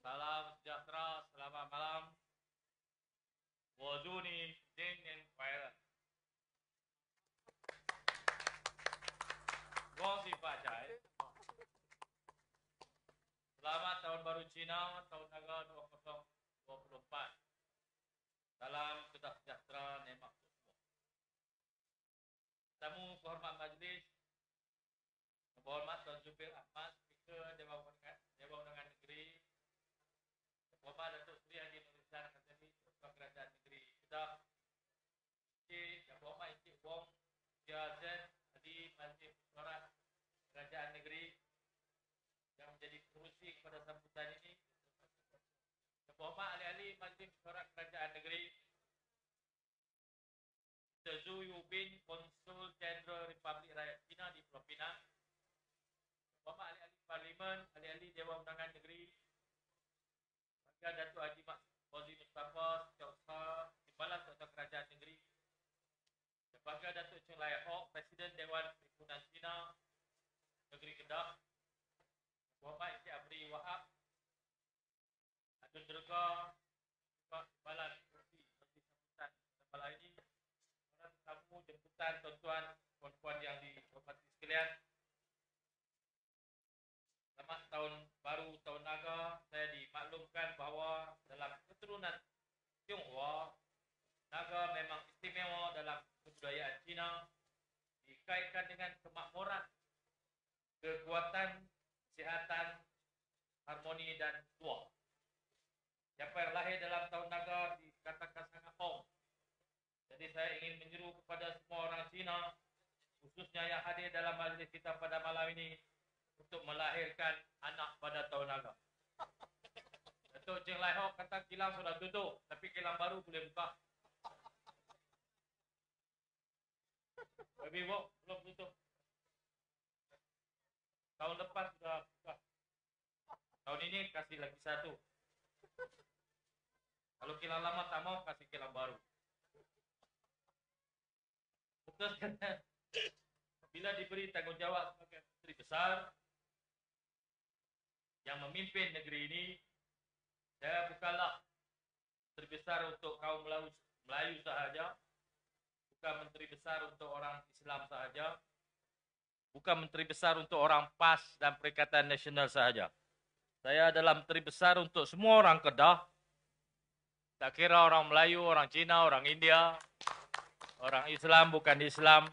Salam sejahtera, selamat malam. Wazuni Ding and Fire. Gong si Pacai. Selamat tahun baru Cina, tahun naga 2024. Salam kedah sejahtera, nikmat semua. Tamu kehormat majlis, kehormat Tuan Zubir Ahmad, Speaker Dewan Undangan Negeri, Kehormat Datuk Seri Haji Nurisan Kasemi, Ketua Kerajaan Negeri Kedah, Yang Berhormat Encik Wong Jazen, Ahli Majlis Mesyuarat Kerajaan Negeri yang menjadi kerusi kepada sambutan ini, Yang Berhormat Ahli-Ahli Majlis Mesyuarat Kerajaan Negeri, Mr. Zhu Yubin, Konsul Jenderal Republik Rakyat China di Pulau Pinang, Kehormat Ahli-Ahli Parlimen, Ahli-Ahli Dewan Undangan Negeri, Datuk Haji Fauzi Mustafa, Setiausaha Timbalan Ketua Kerajaan Negeri, Lembaga Datuk Cheng Lai Hok, Presiden Dewan Perhimpunan Cina Negeri Kedah, Kehormat Encik Abri Wahab, Adun Derga, Timbalan Kursi Sambutan Tembalan ini, para tamu jemputan tuan-tuan, puan-puan yang dihormati sekalian. Selamat tahun baru, tahun naga. Saya dimaklumkan bahawa dalam keturunan Tionghoa, naga memang istimewa dalam kebudayaan Cina, dikaitkan dengan kemakmuran, kekuatan, kesihatan, harmoni dan tua. Siapa yang lahir dalam tahun naga dikatakan sangat ong. Jadi saya ingin menyeru kepada semua orang Cina, khususnya yang hadir dalam majlis kita pada malam ini, untuk melahirkan anak pada tahun naga. Datuk Cheng Lai Hok kata kilang sudah tutup, tapi kilang baru boleh buka. Baby Wok belum tutup. Tahun depan sudah buka. Tahun ini kasih lagi satu. Kalau kilang lama tak mau, kasih kilang baru. Betul kan? Bila diberi tanggungjawab sebagai menteri besar yang memimpin negeri ini, saya bukanlah menteri besar untuk kaum Melayu sahaja, bukan menteri besar untuk orang Islam sahaja, bukan menteri besar untuk orang PAS dan Perikatan Nasional sahaja. Saya adalah menteri besar untuk semua orang Kedah, tak kira orang Melayu, orang Cina, orang India, orang Islam, bukan Islam,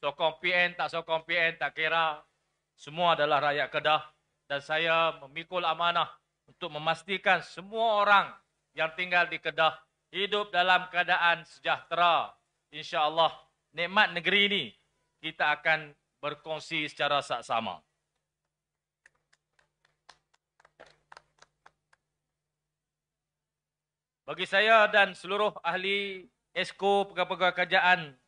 sokong PN, tak sokong PN, tak kira, semua adalah rakyat Kedah. Dan saya memikul amanah untuk memastikan semua orang yang tinggal di Kedah hidup dalam keadaan sejahtera. InsyaAllah, nikmat negeri ini kita akan berkongsi secara saksama. Bagi saya dan seluruh ahli Esko pegawai-pegawai kerajaan,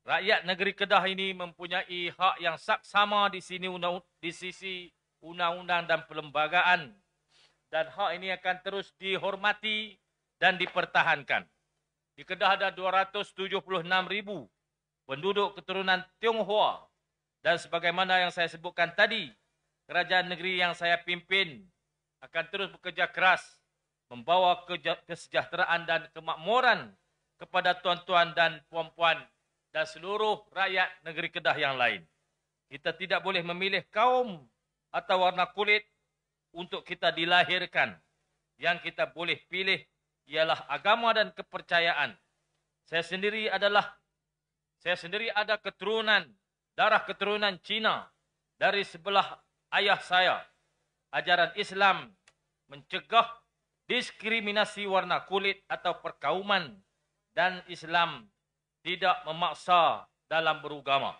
rakyat negeri Kedah ini mempunyai hak yang saksama di sisi undang-undang dan perlembagaan, dan hak ini akan terus dihormati dan dipertahankan. Di Kedah ada 276,000 penduduk keturunan Tionghoa, dan sebagaimana yang saya sebutkan tadi, kerajaan negeri yang saya pimpin akan terus bekerja keras membawa kesejahteraan dan kemakmuran kepada tuan-tuan dan puan-puan dan seluruh rakyat negeri Kedah yang lain. Kita tidak boleh memilih kaum atau warna kulit untuk kita dilahirkan. Yang kita boleh pilih ialah agama dan kepercayaan. Saya sendiri ada darah keturunan Cina dari sebelah ayah saya. Ajaran Islam mencegah diskriminasi warna kulit atau perkauman, dan Islam tidak memaksa dalam beragama.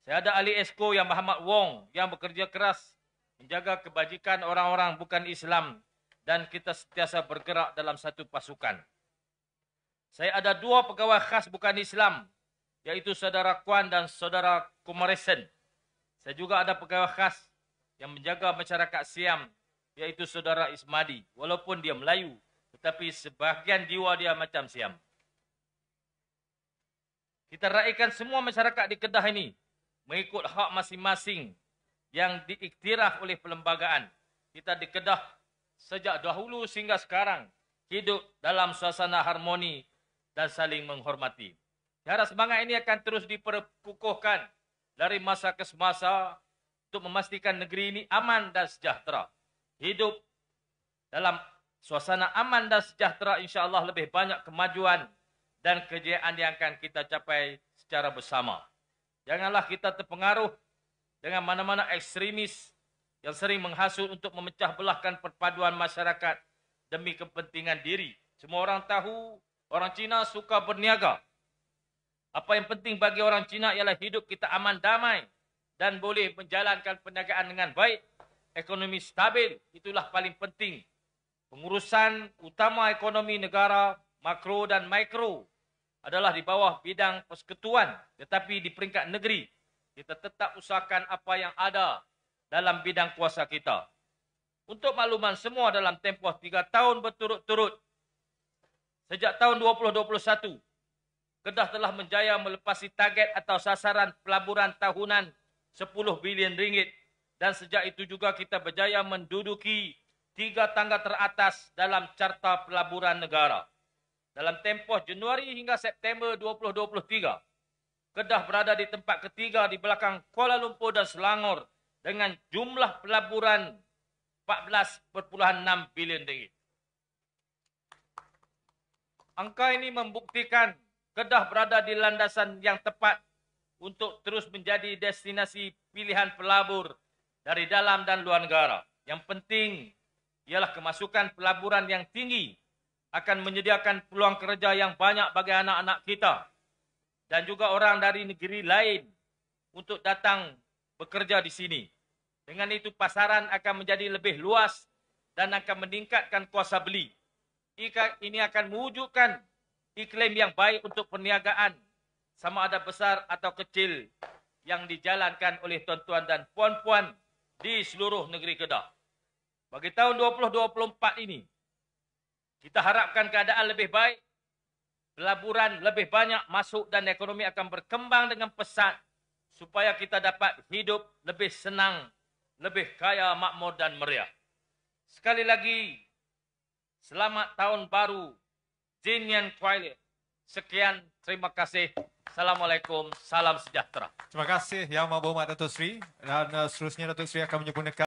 Saya ada ahli Esko yang Muhammad Wong yang bekerja keras menjaga kebajikan orang-orang bukan Islam, dan kita sentiasa bergerak dalam satu pasukan. Saya ada 2 pegawai khas bukan Islam, yaitu saudara Kuan dan saudara Kumaresen. Saya juga ada pegawai khas yang menjaga masyarakat Siam, yaitu saudara Ismadi. Walaupun dia Melayu, tetapi sebahagian jiwa dia macam Siam. Kita raihkan semua masyarakat di Kedah ini mengikut hak masing-masing yang diiktiraf oleh perlembagaan. Kita di Kedah sejak dahulu sehingga sekarang hidup dalam suasana harmoni dan saling menghormati. Cara semangat ini akan terus diperkukuhkan dari masa ke semasa untuk memastikan negeri ini aman dan sejahtera. Hidup dalam suasana aman dan sejahtera, insya-Allah lebih banyak kemajuan dan kejayaan yang akan kita capai secara bersama. Janganlah kita terpengaruh dengan mana-mana ekstremis yang sering menghasut untuk memecah belahkan perpaduan masyarakat demi kepentingan diri. Semua orang tahu orang Cina suka berniaga. Apa yang penting bagi orang Cina ialah hidup kita aman damai dan boleh menjalankan perniagaan dengan baik, ekonomi stabil. Itulah paling penting. Pengurusan utama ekonomi negara, makro dan mikro, adalah di bawah bidang persekutuan. Tetapi di peringkat negeri, kita tetap usahakan apa yang ada dalam bidang kuasa kita. Untuk makluman semua, dalam tempoh 3 tahun berturut-turut, sejak tahun 2021, Kedah telah menjaya melepasi target atau sasaran pelaburan tahunan 10 bilion ringgit. Dan sejak itu juga kita berjaya menduduki 3 tangga teratas dalam Carta Pelaburan Negara. Dalam tempoh Januari hingga September 2023, Kedah berada di tempat ketiga di belakang Kuala Lumpur dan Selangor dengan jumlah pelaburan 14.6 bilion ringgit. Angka ini membuktikan Kedah berada di landasan yang tepat untuk terus menjadi destinasi pilihan pelabur dari dalam dan luar negara. Yang penting ialah kemasukan pelaburan yang tinggi akan menyediakan peluang kerja yang banyak bagi anak-anak kita dan juga orang dari negeri lain untuk datang bekerja di sini. Dengan itu pasaran akan menjadi lebih luas dan akan meningkatkan kuasa beli. Ini akan mewujudkan iklim yang baik untuk perniagaan, sama ada besar atau kecil, yang dijalankan oleh tuan-tuan dan puan-puan di seluruh negeri Kedah. Bagi tahun 2024 ini, kita harapkan keadaan lebih baik, pelaburan lebih banyak masuk dan ekonomi akan berkembang dengan pesat supaya kita dapat hidup lebih senang, lebih kaya, makmur dan meriah. Sekali lagi, selamat tahun baru, Jin Yan Kuai. Sekian, terima kasih. Assalamualaikum, salam sejahtera. Terima kasih Yang Maha Berhormat Datuk Seri. Dan seterusnya Datuk Seri akan menyempurnakan